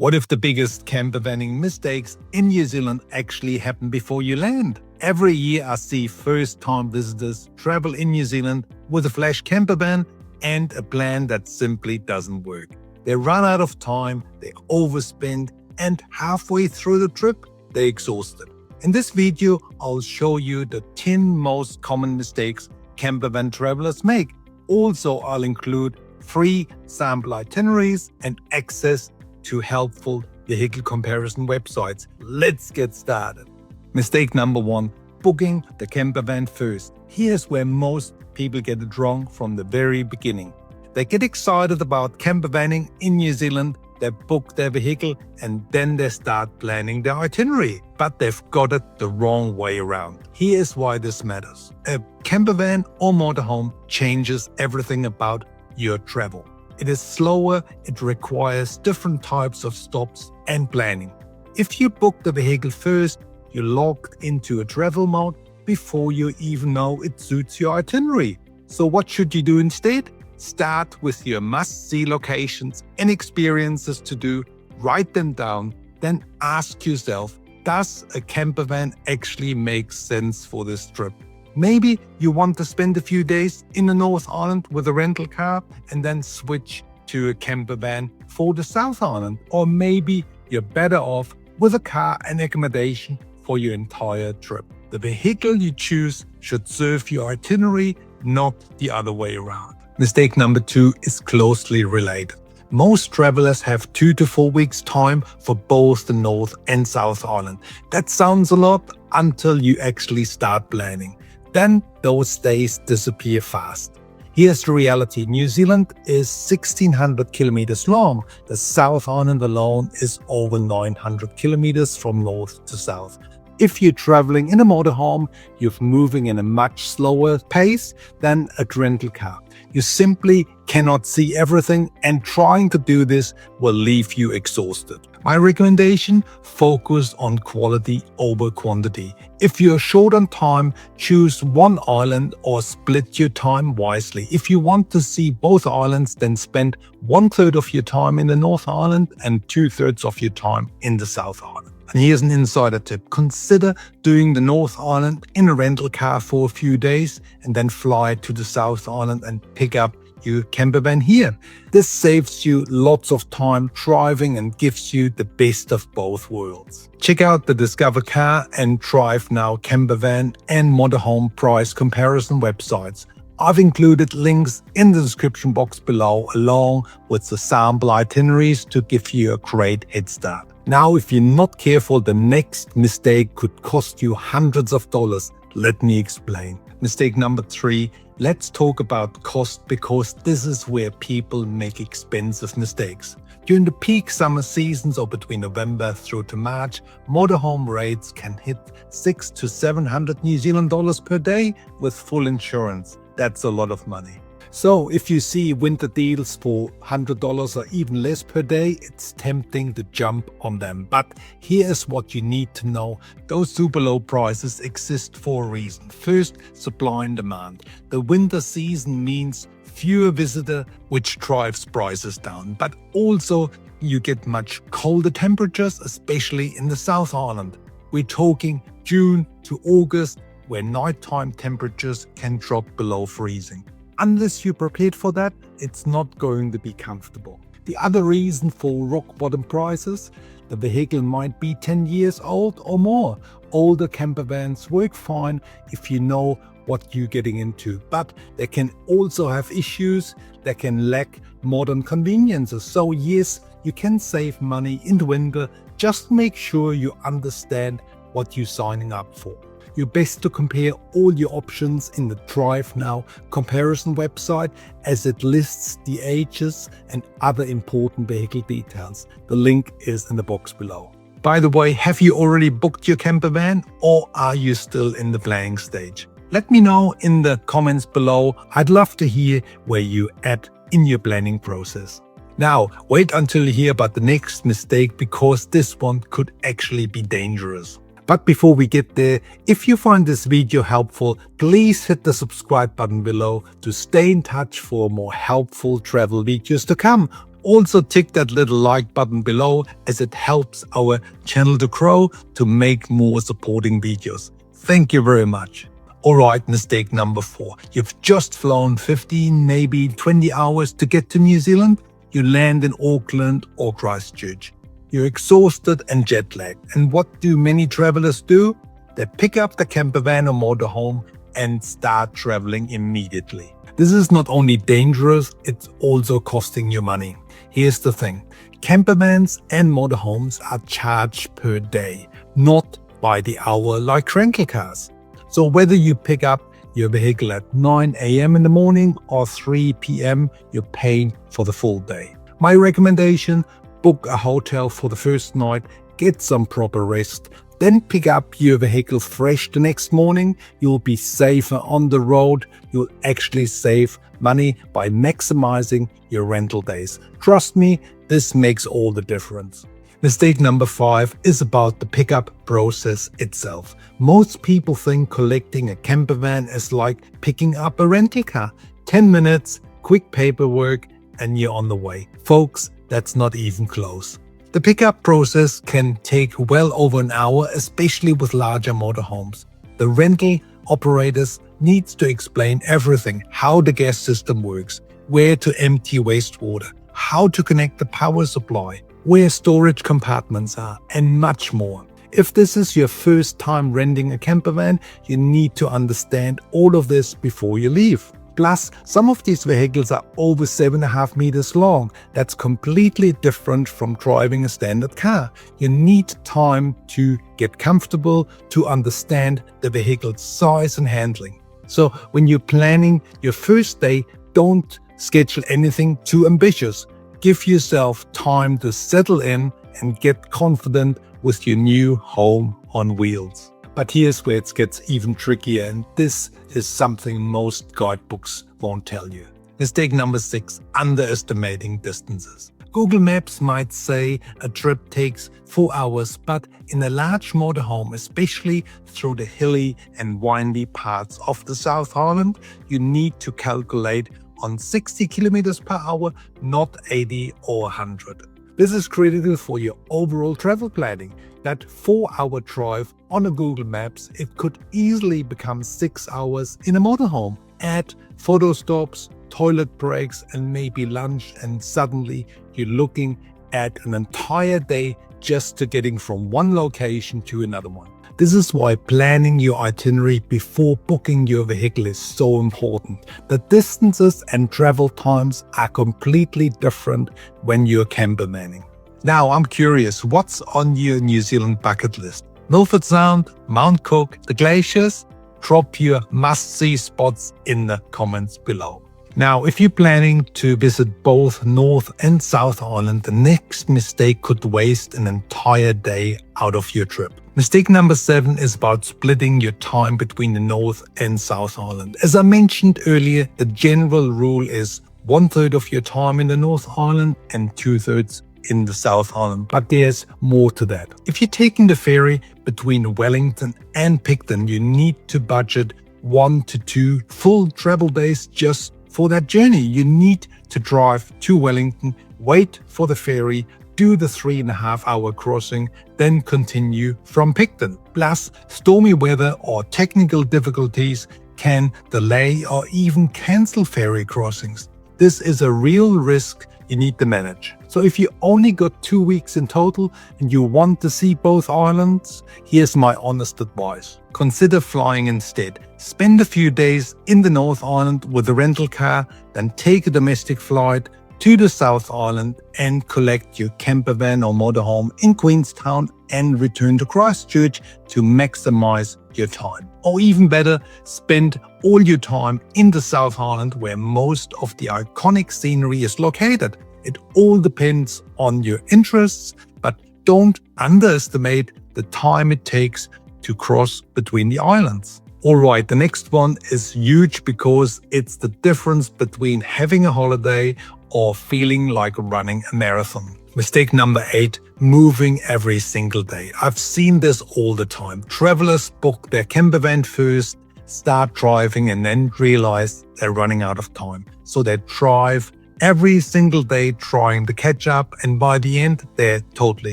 What if the biggest campervanning mistakes in New Zealand actually happen before you land? Every year I see first-time visitors travel in New Zealand with a flash campervan and a plan that simply doesn't work. They run out of time, they overspend, and halfway through the trip, they're exhausted. In this video, I'll show you the 10 most common mistakes campervan travelers make. Also, I'll include free sample itineraries and access to helpful vehicle comparison websites. Let's get started. Mistake number 1, booking the campervan first. Here's where most people get it wrong from the very beginning. They get excited about campervanning in New Zealand, they book their vehicle, and then they start planning their itinerary. But they've got it the wrong way around. Here's why this matters. A campervan or motorhome changes everything about your travel. It is slower, it requires different types of stops and planning. If you book the vehicle first, you're locked into a travel mode before you even know it suits your itinerary. So what should you do instead? Start with your must-see locations and experiences to do, write them down, then ask yourself, does a campervan actually make sense for this trip? Maybe you want to spend a few days in the North Island with a rental car and then switch to a campervan for the South Island. Or maybe you're better off with a car and accommodation for your entire trip. The vehicle you choose should serve your itinerary, not the other way around. Mistake number 2 is closely related. Most travelers have 2 to 4 weeks time for both the North and South Island. That sounds a lot until you actually start planning. Then those days disappear fast. Here's the reality. New Zealand is 1,600 kilometers long. The South Island alone is over 900 kilometers from north to south. If you're traveling in a motorhome, you're moving in a much slower pace than a rental car. You simply cannot see everything, and trying to do this will leave you exhausted. My recommendation, focus on quality over quantity. If you're short on time, choose one island or split your time wisely. If you want to see both islands, then spend 1/3 of your time in the North Island and 2/3 of your time in the South Island. And here's an insider tip. Consider doing the North Island in a rental car for a few days and then fly to the South Island and pick up your campervan here. This saves you lots of time driving and gives you the best of both worlds. Check out the Discover Car and Drive Now campervan and motorhome price comparison websites. I've included links in the description box below along with the sample itineraries to give you a great head start. Now, if you're not careful, the next mistake could cost you hundreds of dollars. Let me explain. Mistake number 3, let's talk about cost, because this is where people make expensive mistakes. During the peak summer seasons or between November through to March, motorhome rates can hit 600 to 700 New Zealand dollars per day with full insurance. That's a lot of money. So if you see winter deals for $100 or even less per day, it's tempting to jump on them. But here's what you need to know. Those super low prices exist for a reason. First, supply and demand. The winter season means fewer visitors, which drives prices down. But also you get much colder temperatures, especially in the South Island. We're talking June to August, where nighttime temperatures can drop below freezing. Unless you're prepared for that, it's not going to be comfortable. The other reason for rock bottom prices, the vehicle might be 10 years old or more. Older campervans work fine if you know what you're getting into, but they can also have issues that can lack modern conveniences. So yes, you can save money in the winter. Just make sure you understand what you're signing up for. You're best to compare all your options in the Drive Now comparison website, as it lists the ages and other important vehicle details. The link is in the box below. By the way, have you already booked your campervan, or are you still in the planning stage? Let me know in the comments below. I'd love to hear where you're at in your planning process. Now, wait until you hear about the next mistake, because this one could actually be dangerous. But before we get there, if you find this video helpful, please hit the subscribe button below to stay in touch for more helpful travel videos to come. Also tick that little like button below, as it helps our channel to grow, to make more supporting videos. Thank you very much. Alright, mistake number 4. You've just flown 15, maybe 20 hours to get to New Zealand. You land in Auckland or Christchurch. You're exhausted and jet lagged. And what do many travelers do? They pick up the campervan or motorhome and start traveling immediately. This is not only dangerous, it's also costing you money. Here's the thing. Campervans and motorhomes are charged per day, not by the hour like rental cars. So whether you pick up your vehicle at 9 a.m. in the morning or 3 p.m., you're paying for the full day. My recommendation: book a hotel for the first night, get some proper rest, then pick up your vehicle fresh the next morning. You'll be safer on the road. You'll actually save money by maximizing your rental days. Trust me, this makes all the difference. Mistake number 5 is about the pickup process itself. Most people think collecting a campervan is like picking up a rental car. 10 minutes, quick paperwork, and you're on the way. Folks, that's not even close. The pickup process can take well over an hour, especially with larger motorhomes. The rental operators needs to explain everything: how the gas system works, where to empty wastewater, how to connect the power supply, where storage compartments are, and much more. If this is your first time renting a campervan, you need to understand all of this before you leave. Plus, some of these vehicles are over 7.5 meters long. That's completely different from driving a standard car. You need time to get comfortable, to understand the vehicle's size and handling. So when you're planning your first day, don't schedule anything too ambitious. Give yourself time to settle in and get confident with your new home on wheels. But here's where it gets even trickier, and this is something most guidebooks won't tell you. Mistake number 6, underestimating distances. Google Maps might say a trip takes 4 hours, but in a large motorhome, especially through the hilly and windy parts of the South Island, you need to calculate on 60 kilometers per hour, not 80 or 100. This is critical for your overall travel planning. That 4-hour drive on a Google Maps, it could easily become 6 hours in a motorhome. Add photo stops, toilet breaks, and maybe lunch, and suddenly you're looking at an entire day just to getting from one location to another one. This is why planning your itinerary before booking your vehicle is so important. The distances and travel times are completely different when you're campervanning. Now I'm curious, what's on your New Zealand bucket list? Milford Sound, Mount Cook, the glaciers? Drop your must-see spots in the comments below. Now, if you're planning to visit both North and South Island, the next mistake could waste an entire day out of your trip. Mistake number 7 is about splitting your time between the North and South Island. As I mentioned earlier, the general rule is 1/3 of your time in the North Island and 2/3 in the South Island, but there's more to that. If you're taking the ferry between Wellington and Picton, you need to budget 1 to 2 full travel days just for that journey. You need to drive to Wellington, wait for the ferry, do the 3.5-hour crossing, then continue from Picton. Plus, stormy weather or technical difficulties can delay or even cancel ferry crossings. This is a real risk you need to manage. So if you only got 2 weeks in total and you want to see both islands, here's my honest advice. Consider flying instead. Spend a few days in the North Island with a rental car, then take a domestic flight to the South Island and collect your campervan or motorhome in Queenstown and return to Christchurch to maximize your time. Or even better, spend all your time in the South Island where most of the iconic scenery is located. It all depends on your interests, but don't underestimate the time it takes to cross between the islands. Alright, the next one is huge because it's the difference between having a holiday or feeling like running a marathon. Mistake number 8, moving every single day. I've seen this all the time. Travelers book their campervan first, start driving, and then realize they're running out of time. So they drive every single day trying to catch up, and by the end, they're totally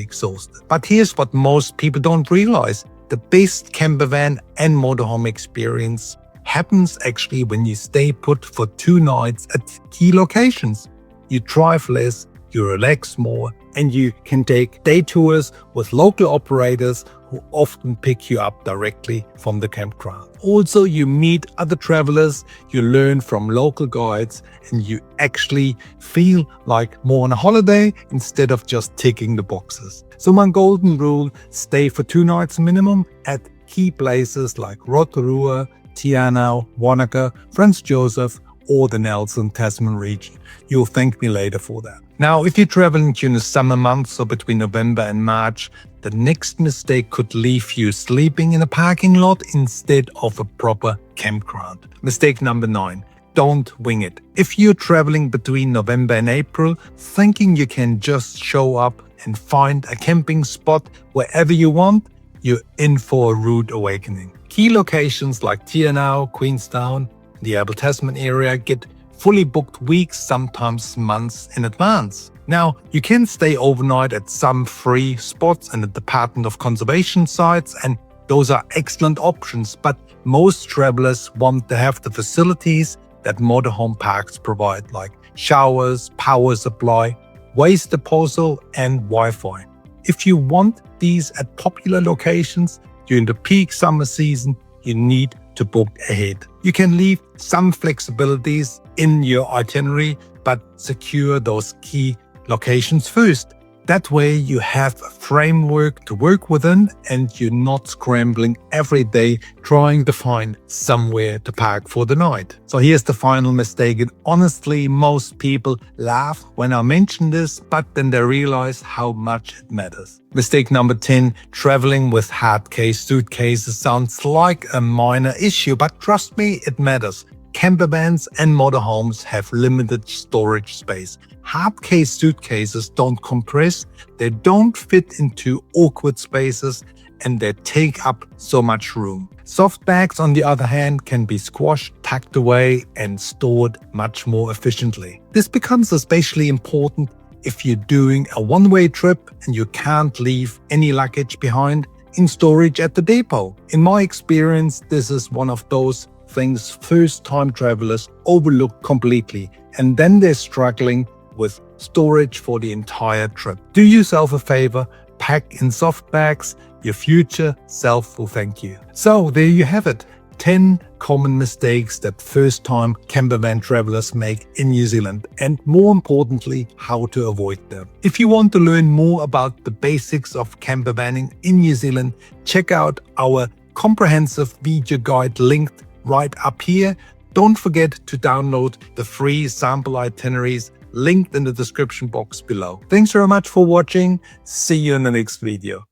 exhausted. But here's what most people don't realize. The best campervan and motorhome experience happens actually when you stay put for 2 nights at key locations. You drive less, you relax more, and you can take day tours with local operators who often pick you up directly from the campground. Also, you meet other travelers, you learn from local guides, and you actually feel like more on a holiday instead of just ticking the boxes. So my golden rule, stay for 2 nights minimum at key places like Rotorua, Te Wanaka, Franz Josef, or the Nelson Tasman region. You'll thank me later for that. Now, if you're traveling during the summer months, so between November and March, the next mistake could leave you sleeping in a parking lot instead of a proper campground. Mistake number 9. Don't wing it. If you're traveling between November and April, thinking you can just show up and find a camping spot wherever you want, you're in for a rude awakening. Key locations like Te Queenstown, the 𝗬𝗆𝗆 Tasman area get fully booked weeks, sometimes months in advance. Now, you can stay overnight at some free spots and the Department of Conservation sites, and those are excellent options, but most travelers want to have the facilities that motorhome parks provide, like showers, power supply, waste disposal, and Wi-Fi. If you want these at popular locations during the peak summer season, you need to book ahead. You can leave some flexibilities in your itinerary, but secure those key locations first. That way you have a framework to work within and you're not scrambling every day trying to find somewhere to park for the night. So here's the final mistake, and honestly most people laugh when I mention this, but then they realize how much it matters. Mistake number 10, traveling with hard case suitcases sounds like a minor issue, but trust me, it matters. Campervans and motorhomes have limited storage space. Hard case suitcases don't compress, they don't fit into awkward spaces, and they take up so much room. Soft bags, on the other hand, can be squashed, tucked away, and stored much more efficiently. This becomes especially important if you're doing a one-way trip and you can't leave any luggage behind in storage at the depot. In my experience, this is one of those things first-time travelers overlook completely, and then they're struggling with storage for the entire trip. Do yourself a favor, pack in soft bags, your future self will thank you. So there you have it, 10 common mistakes that first-time campervan travelers make in New Zealand, and more importantly, how to avoid them. If you want to learn more about the basics of campervanning in New Zealand, check out our comprehensive video guide linked right up here. Don't forget to download the free sample itineraries linked in the description box below. Thanks very much for watching. See you in the next video.